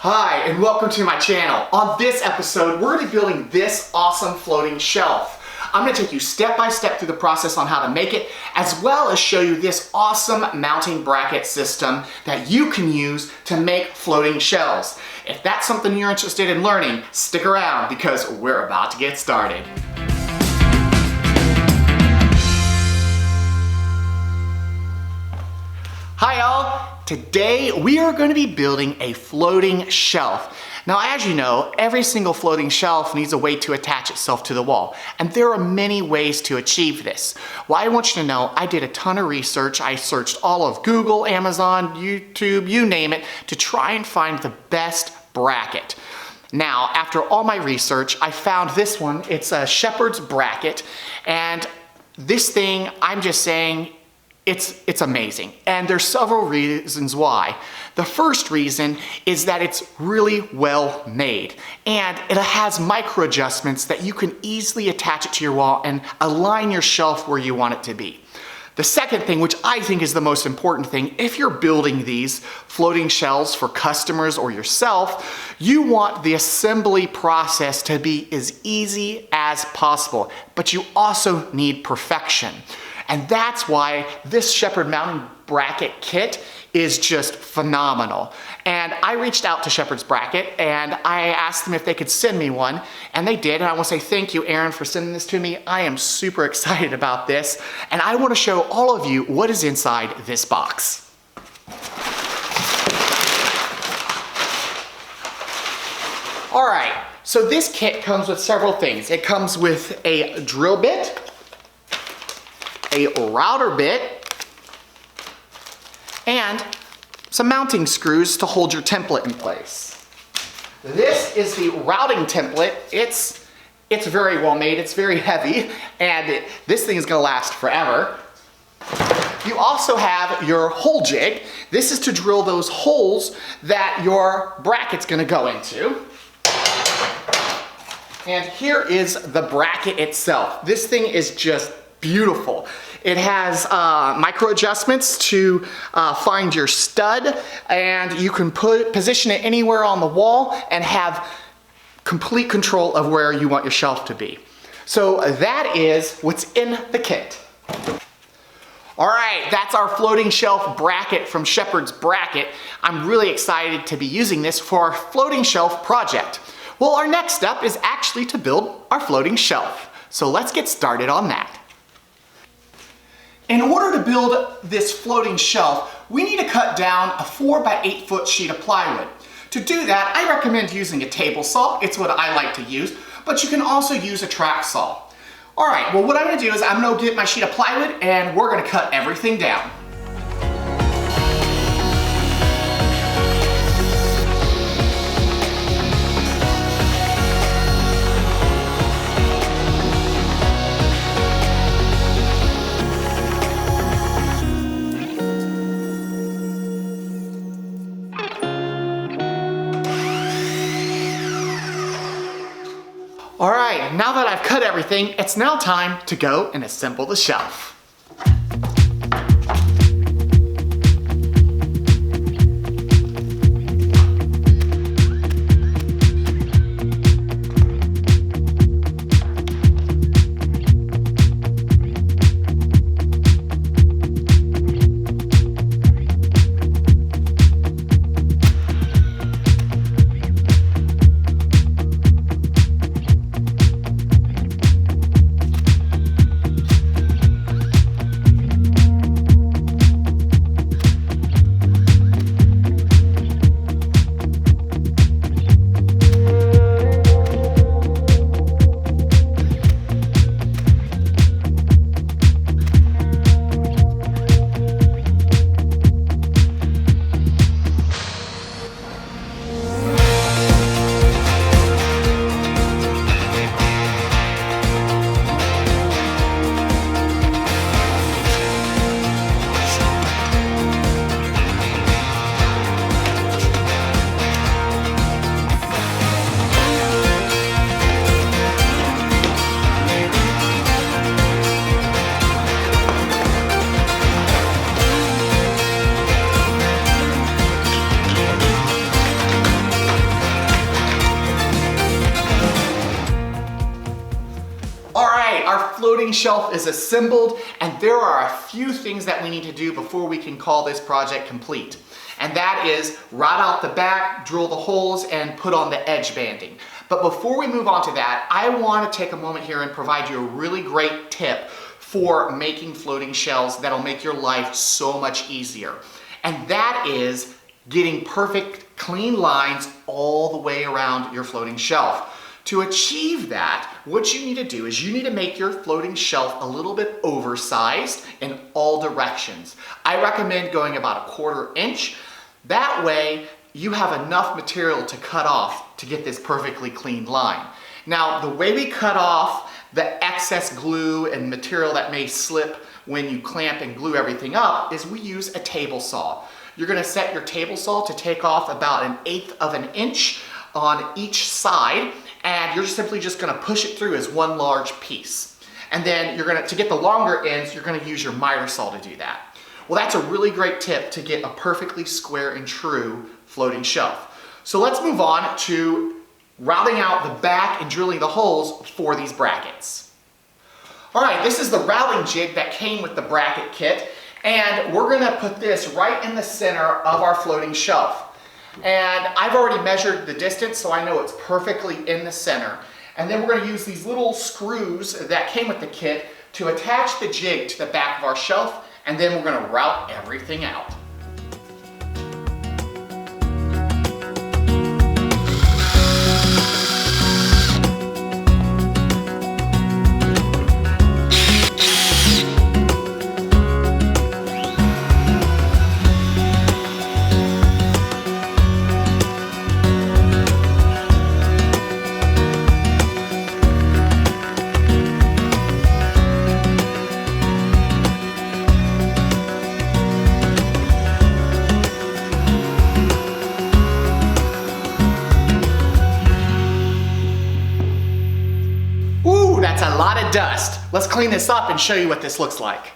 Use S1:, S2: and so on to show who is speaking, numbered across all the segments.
S1: Hi, and welcome to my channel. On this episode, we're going to be building this awesome floating shelf. I'm going to take you step by step through the process on how to make it, as well as show you this awesome mounting bracket system that you can use to make floating shelves. If that's something you're interested in learning, stick around because we're about to get started. Hi y'all! Today we are going to be building a floating shelf. Now, as you know, every single floating shelf needs a way to attach itself to the wall, and there are many ways to achieve this. Well, I want you to know I did a ton of research. I searched all of Google, Amazon, YouTube, you name it, to try and find the best bracket. Now, after all my research, I found this one. It's a shepherd's bracket, and this thing, I'm just saying, it's amazing, and there's several reasons why. The first reason is that it's really well made, and it has micro adjustments that you can easily attach it to your wall and align your shelf where you want it to be. The second thing, which I think is the most important thing, if you're building these floating shelves for customers or yourself, you want the assembly process to be as easy as possible, but you also need perfection. And that's why this Shepherd mounting bracket kit is just phenomenal. And I reached out to Shepherd's Bracket and I asked them if they could send me one, and they did. And I want to say thank you, Aaron, for sending this to me. I am super excited about this, and I want to show all of you what is inside this box. All right, so this kit comes with several things. It comes with a drill bit, a router bit, and some mounting screws to hold your template in place. This is the routing template. It's very well made, it's very heavy, and this thing is gonna last forever. You also have your hole jig. This is to drill those holes that your bracket's gonna go into. And here is the bracket itself. This thing is just beautiful. It has micro adjustments to find your stud, and you can position it anywhere on the wall and have complete control of where you want your shelf to be. So that is what's in the kit. All right, that's our floating shelf bracket from Shepherd's Bracket. I'm really excited to be using this for our floating shelf project. Well, our next step is actually to build our floating shelf. So let's get started on that. In order to build this floating shelf, we need to cut down a 4 by 8 foot sheet of plywood. To do that, I recommend using a table saw. It's what I like to use, but you can also use a track saw. All right, well, what I'm gonna do is I'm gonna get my sheet of plywood and we're gonna cut everything down. All right, now that I've cut everything, it's now time to go and assemble the shelf. shelf is assembled, and there are a few things that we need to do before we can call this project complete. And that is rod out the back, drill the holes, and put on the edge banding. But before we move on to that, I want to take a moment here and provide you a really great tip for making floating shelves that'll make your life so much easier. And that is getting perfect, clean lines all the way around your floating shelf. To achieve that, what you need to do is you need to make your floating shelf a little bit oversized in all directions. I recommend going about 1/4 inch. That way, you have enough material to cut off to get this perfectly clean line. Now, the way we cut off the excess glue and material that may slip when you clamp and glue everything up is we use a table saw. You're gonna set your table saw to take off about 1/8 of an inch on each side, and you're simply just gonna push it through as one large piece. And then to get the longer ends, you're gonna use your miter saw to do that. Well, that's a really great tip to get a perfectly square and true floating shelf. So let's move on to routing out the back and drilling the holes for these brackets. All right, this is the routing jig that came with the bracket kit, and we're gonna put this right in the center of our floating shelf. And I've already measured the distance, so I know it's perfectly in the center. And then we're gonna use these little screws that came with the kit to attach the jig to the back of our shelf, and then we're gonna route everything out. That's a lot of dust. Let's clean this up and show you what this looks like.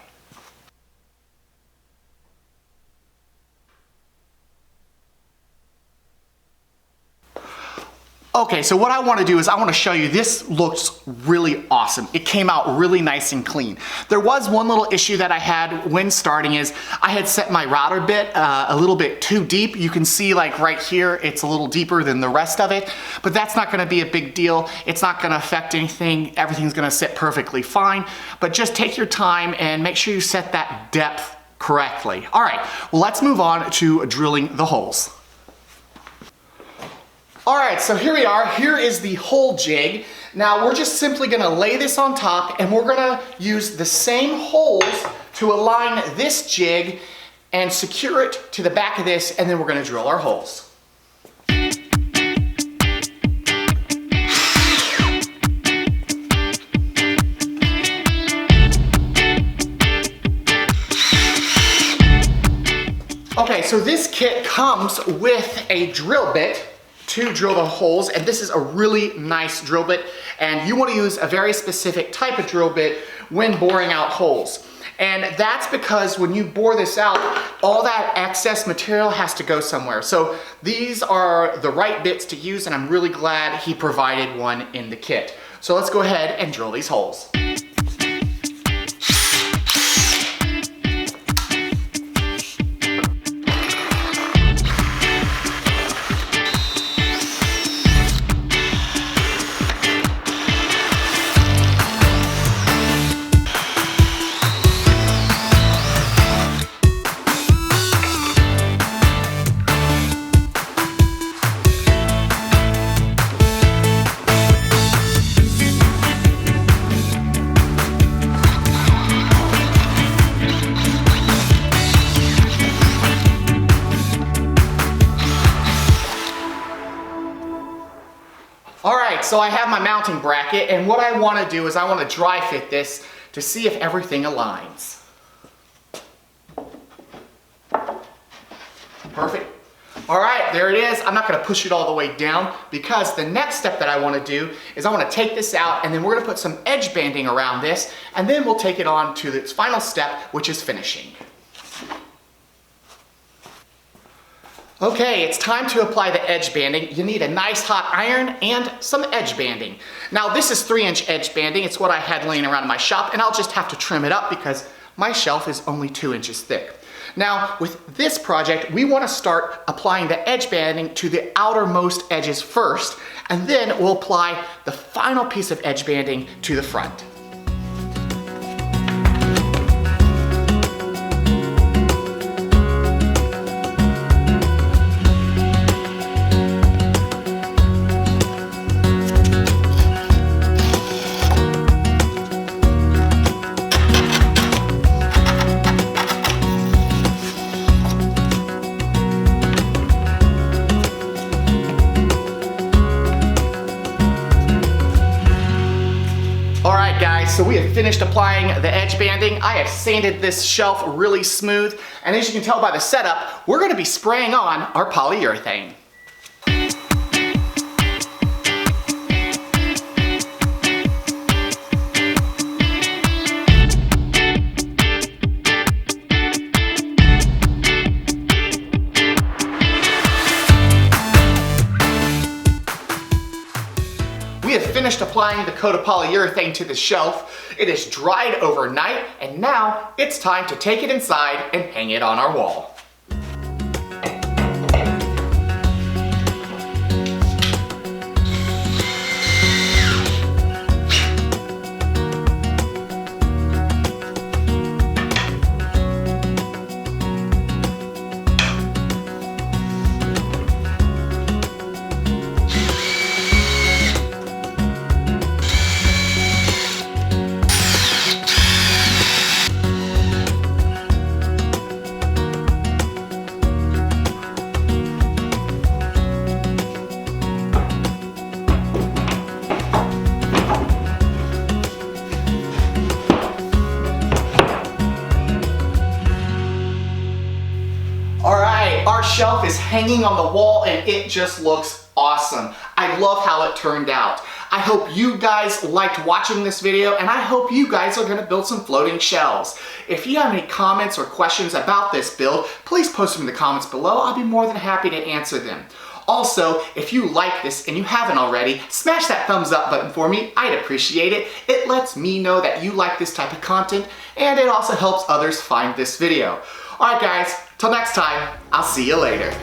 S1: Okay, so what I want to do is I want to show you, this looks really awesome. It came out really nice and clean. There was one little issue that I had when starting is I had set my router bit a little bit too deep. You can see like right here, it's a little deeper than the rest of it, but that's not going to be a big deal. It's not going to affect anything. Everything's going to sit perfectly fine, but just take your time and make sure you set that depth correctly. All right, well, let's move on to drilling the holes. All right, so here we are. Here is the hole jig. Now we're just simply gonna lay this on top, and we're gonna use the same holes to align this jig and secure it to the back of this, and then we're gonna drill our holes. Okay, so this kit comes with a drill bit to drill the holes, and this is a really nice drill bit, and you want to use a very specific type of drill bit when boring out holes. And that's because when you bore this out, all that excess material has to go somewhere. So these are the right bits to use, and I'm really glad he provided one in the kit. So let's go ahead and drill these holes. All right, so I have my mounting bracket, and what I want to do is I want to dry fit this to see if everything aligns. Perfect. All right, there it is. I'm not going to push it all the way down because the next step that I want to do is I want to take this out, and then we're going to put some edge banding around this, and then we'll take it on to its final step, which is finishing. Okay, it's time to apply the edge banding. You need a nice hot iron and some edge banding. Now this is 3-inch edge banding. It's what I had laying around in my shop, and I'll just have to trim it up because my shelf is only 2 inches thick. Now with this project, we want to start applying the edge banding to the outermost edges first, and then we'll apply the final piece of edge banding to the front. So we have finished applying the edge banding. I have sanded this shelf really smooth, and as you can tell by the setup, we're going to be spraying on our polyurethane. We have finished applying the coat of polyurethane to the shelf. It is dried overnight, and now it's time to take it inside and hang it on our wall. Our shelf is hanging on the wall and it just looks awesome. I love how it turned out. I hope you guys liked watching this video, and I hope you guys are gonna build some floating shelves. If you have any comments or questions about this build, please post them in the comments below. I'll be more than happy to answer them. Also, if you like this and you haven't already, smash that thumbs up button for me. I'd appreciate it. It lets me know that you like this type of content, and it also helps others find this video. All right guys, till next time, I'll see you later.